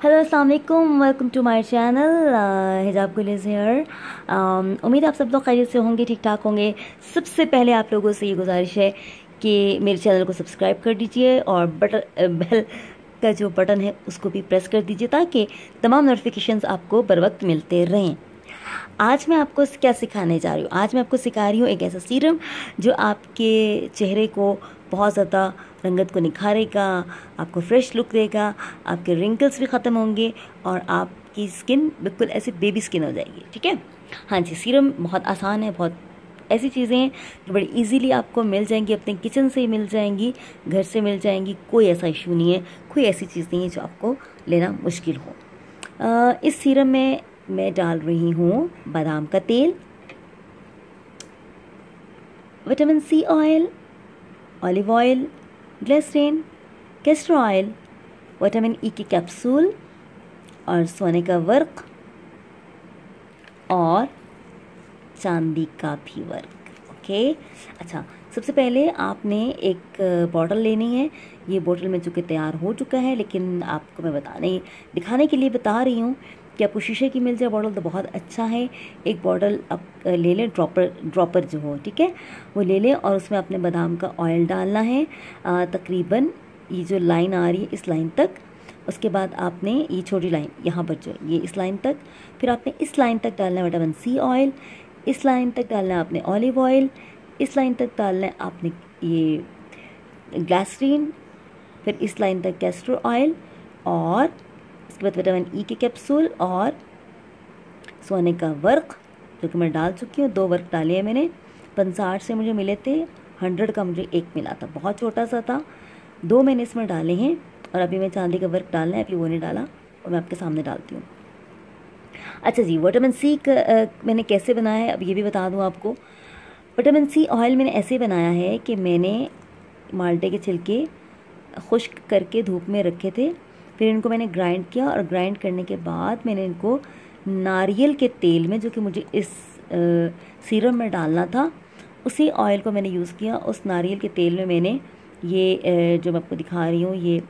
Hello अस्सलाम वालेकुम, welcome to my channel हिजाब गुलिज़ हेयर। उम्मीद है आप सब लोग खैरियत से होंगे, ठीक ठाक होंगे। सबसे पहले आप लोगों से ये गुजारिश है कि मेरे चैनल को सब्सक्राइब कर दीजिए और बेल का जो बटन है उसको भी प्रेस कर दीजिए ताकि तमाम नोटिफिकेशंस आपको बर वक्त मिलते रहें। आज मैं आपको क्या सिखाने जा रही हूँ? आज मैं आपको सिखा रही हूँ एक ऐसा सीरम जो आपके चेहरे को बहुत ज़्यादा रंगत को निखारेगा, आपको फ्रेश लुक देगा, आपके रिंकल्स भी ख़त्म होंगे और आपकी स्किन बिल्कुल ऐसे बेबी स्किन हो जाएगी। ठीक है, हाँ जी। सीरम बहुत आसान है, बहुत ऐसी चीज़ें हैं जो बड़ी इजीली आपको मिल जाएंगी, अपने किचन से ही मिल जाएंगी, घर से मिल जाएंगी। कोई ऐसा इशू नहीं है, कोई ऐसी चीज़ नहीं है जो आपको लेना मुश्किल हो। इस सीरम में मैं डाल रही हूँ बादाम का तेल, vitamin C oil, olive oil, glycerine, castor oil, vitamin E की कैप्सूल और सोने का वर्क और चांदी का भी वर्क। ओके, अच्छा, सबसे पहले आपने एक बॉटल लेनी है। ये बॉटल में चूँकि तैयार हो चुका है, लेकिन आपको मैं दिखाने के लिए बता रही हूँ कि आपको शीशे की मिल जाए बॉटल तो बहुत अच्छा है। एक बॉटल आप ले लें, ड्रॉपर जो हो, ठीक है, वो ले लें और उसमें आपने बादाम का ऑयल डालना है तकरीबन ये जो लाइन आ रही है इस लाइन तक। उसके बाद आपने ये छोटी लाइन यहाँ पर जो ये इस लाइन तक, फिर आपने इस लाइन तक डालना है विटामिन सी ऑयल, इस लाइन तक डालना है आपने ऑलिव ऑयल, इस लाइन तक डालना है आपने ये ग्लिसरीन, फिर इस लाइन तक कैस्टर ऑयल और इसके बाद विटामिन ई के कैप्सूल और सोने का वर्क जो कि मैं डाल चुकी हूँ। 2 वर्क डाले हैं मैंने। 50 से मुझे मिले थे, 100 का मुझे एक मिला था, बहुत छोटा सा था। 2 मैंने इसमें डाले हैं और अभी मैं चांदी का वर्क डालना है, अभी वो नहीं डाला और मैं आपके सामने डालती हूँ। अच्छा जी, विटामिन सी का मैंने कैसे बनाया है अब ये भी बता दूँ आपको। विटामिन सी ऑयल मैंने ऐसे बनाया है कि मैंने माल्टे के छिलके खुश्क करके धूप में रखे थे, फिर इनको मैंने ग्राइंड किया और ग्राइंड करने के बाद मैंने इनको नारियल के तेल में, जो कि मुझे इस सीरम में डालना था, उसी ऑयल को मैंने यूज़ किया। उस नारियल के तेल में मैंने ये जो मैं आपको दिखा रही हूँ ये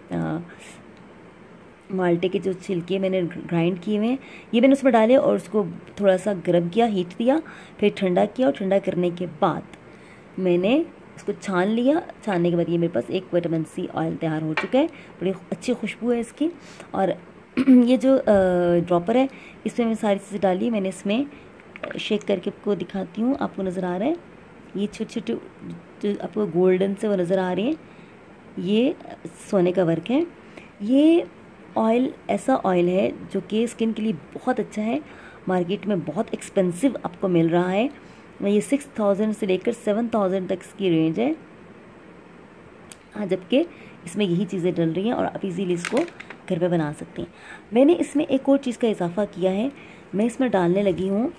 माल्टे के जो छिलके मैंने ग्राइंड किए हुए हैं ये मैंने उसमें डाले और उसको थोड़ा सा गर्म किया, हीट दिया, फिर ठंडा किया और ठंडा करने के बाद मैंने इसको छान लिया। छानने के बाद ये मेरे पास एक विटामिन सी ऑयल तैयार हो चुका है। बड़ी अच्छी खुशबू है इसकी। और ये जो ड्रॉपर है इसमें मैं सारी चीज़ें डाली। मैंने इसमें शेक करके आपको दिखाती हूँ, आपको नज़र आ रहा है ये छोटे छोटे जो आपको गोल्डन से वो नज़र आ रहे हैं, ये सोने का वर्क है। ये ऑयल ऐसा ऑयल है जो कि स्किन के लिए बहुत अच्छा है। मार्केट में बहुत एक्सपेंसिव आपको मिल रहा है। ये 6000 से लेकर 7000 तक इसकी रेंज है। हाँ, जबकि इसमें यही चीज़ें डल रही हैं और आप इजीली इसको घर पे बना सकते हैं। मैंने इसमें एक और चीज़ का इजाफा किया है, मैं इसमें डालने लगी हूँ